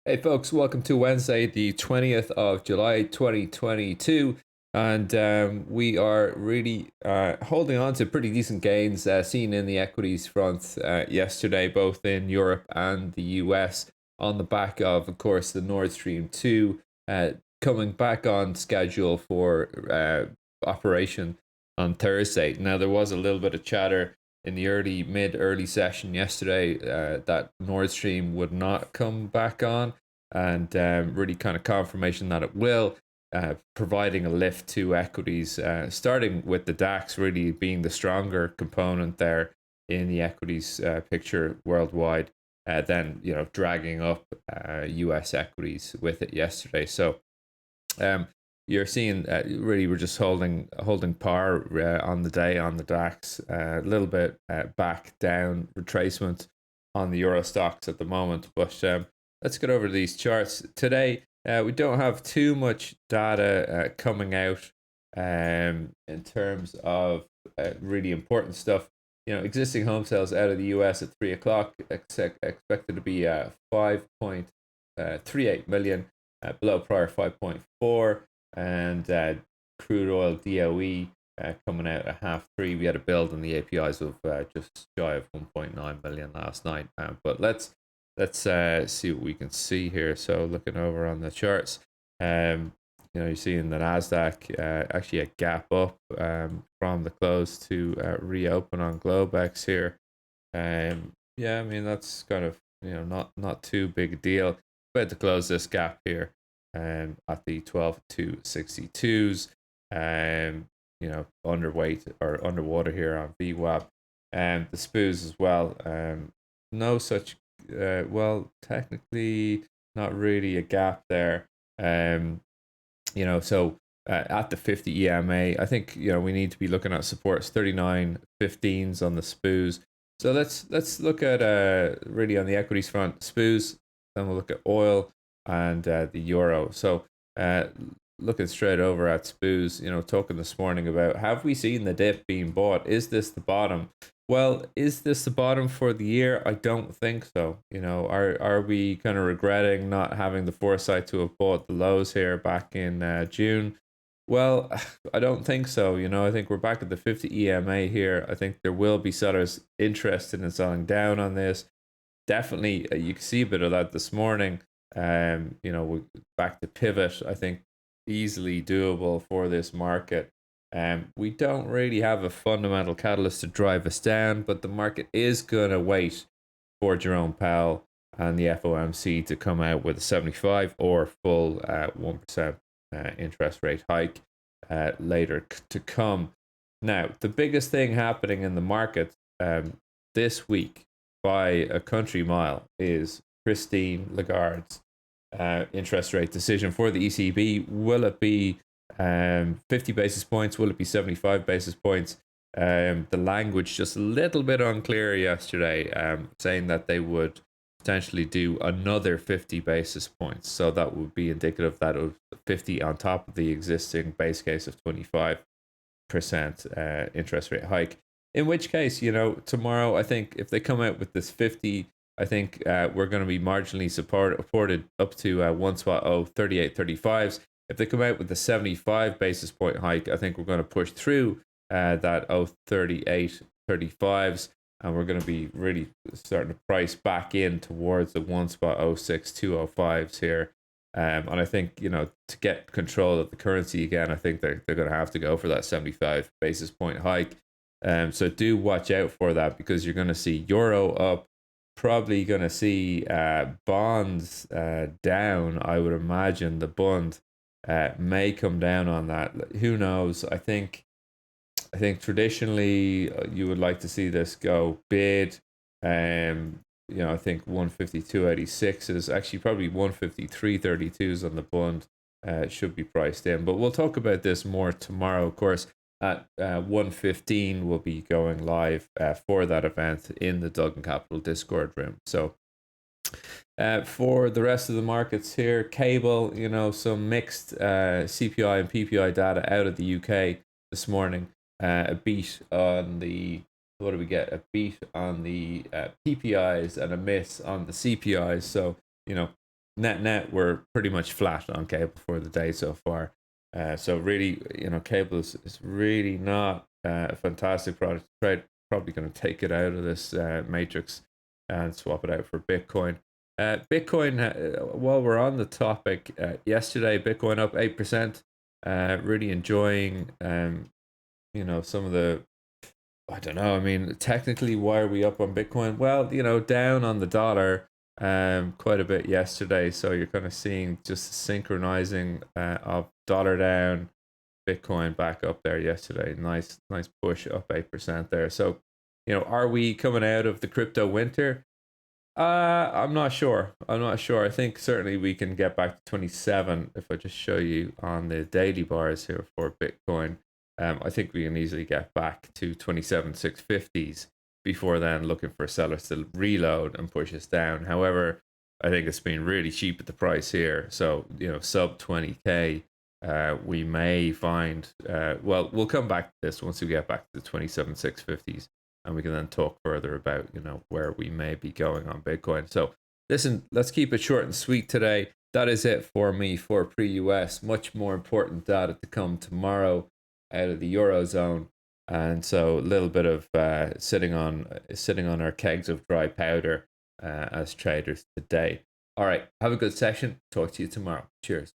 Hey folks, welcome to Wednesday, the 20th of July 2022. And we are really holding on to pretty decent gains seen in the equities front yesterday, both in Europe and the US, on the back of course, the Nord Stream 2 coming back on schedule for operation on Thursday. Now, there was a little bit of chatter in the early session yesterday that Nord Stream would not come back on, and really kind of confirmation that it will, providing a lift to equities, starting with the DAX really being the stronger component there in the equities picture worldwide, then dragging up US equities with it yesterday. So um, you're seeing really we're just holding par on the day on the DAX, a little bit back down retracement on the Euro stocks at the moment. But let's get over these charts today. We don't have too much data coming out in terms of really important stuff. Existing home sales out of the US at 3 o'clock expected to be 5.38 million, below prior 5.4, and crude oil DOE coming out at 3:30. We had a build in the APIs of just shy of 1.9 million last night. But let's see what we can see here. So looking over on the charts, you're seeing the Nasdaq actually a gap up from the close to reopen on Globex here. Yeah, I mean that's kind of not too big a deal. We had to close this gap here at the 12,262s. Underweight or underwater here on VWAP, and the SPOOs as well. No such technically not really a gap there. So at the 50 EMA, I think we need to be looking at supports 39.15s on the SPOOs. So let's look at really on the equities front, SPOOs. Then we'll look at oil and the euro. So looking straight over at SPOOs, talking this morning about, have we seen the dip being bought? Is this the bottom? Well, is this the bottom for the year? I don't think so. Are we kind of regretting not having the foresight to have bought the lows here back in June? Well, I don't think so. I think we're back at the 50 EMA here. I think there will be sellers interested in selling down on this. Definitely, you can see a bit of that this morning. Back to pivot, I think easily doable for this market. We don't really have a fundamental catalyst to drive us down, but the market is going to wait for Jerome Powell and the FOMC to come out with a 75 or full 1% interest rate hike later to come. Now, the biggest thing happening in the market this week by a country mile is Christine Lagarde's interest rate decision for the ECB. Will it be 50 basis points? Will it be 75 basis points? The language just a little bit unclear yesterday, saying that they would potentially do another 50 basis points. So that would be indicative that it was 50 on top of the existing base case of 25% interest rate hike. In which case, tomorrow, I think if they come out with this 50, I think we're going to be marginally supported up to 1 spot 38.35s. If they come out with the 75 basis point hike, I think we're going to push through that 38.35s, and we're going to be really starting to price back in towards the 1 spot 06205s here. And I think, to get control of the currency again, I think they're going to have to go for that 75 basis point hike. So do watch out for that, because you're going to see euro up, probably going to see bonds down. I would imagine the bond may come down on that. Who knows? I think traditionally you would like to see this go bid. I think 152.86 is actually probably 153.32s on the bond should be priced in. But we'll talk about this more tomorrow, of course. At 1:15 we'll be going live for that event in the Duggan Capital Discord room. So for the rest of the markets here, cable, some mixed CPI and PPI data out of the UK this morning. A beat on the, what do we get? A beat on the PPIs and a miss on the CPIs. So, net we're pretty much flat on cable for the day so far. So really, cable is really not a fantastic product to trade. Probably going to take it out of this matrix and swap it out for Bitcoin. Bitcoin, while we're on the topic, yesterday Bitcoin up 8%. Really enjoying, some of the, I don't know. I mean, technically, why are we up on Bitcoin? Well, down on the dollar quite a bit yesterday. So you're kind of seeing just synchronizing of dollar down, Bitcoin back up there yesterday. Nice push up 8% there. So, are we coming out of the crypto winter? I'm not sure. I think certainly we can get back to 27 if I just show you on the daily bars here for Bitcoin. I think we can easily get back to 27,650s before then, looking for sellers to reload and push us down. However, I think it's been really cheap at the price here. So, sub 20K, we may find, well, we'll come back to this once we get back to the 27,650s. And we can then talk further about, where we may be going on Bitcoin. So listen, let's keep it short and sweet today. That is it for me for pre-US. Much more important data to come tomorrow out of the Eurozone. And so a little bit of sitting on our kegs of dry powder as traders today. All right, have a good session. Talk to you tomorrow. Cheers.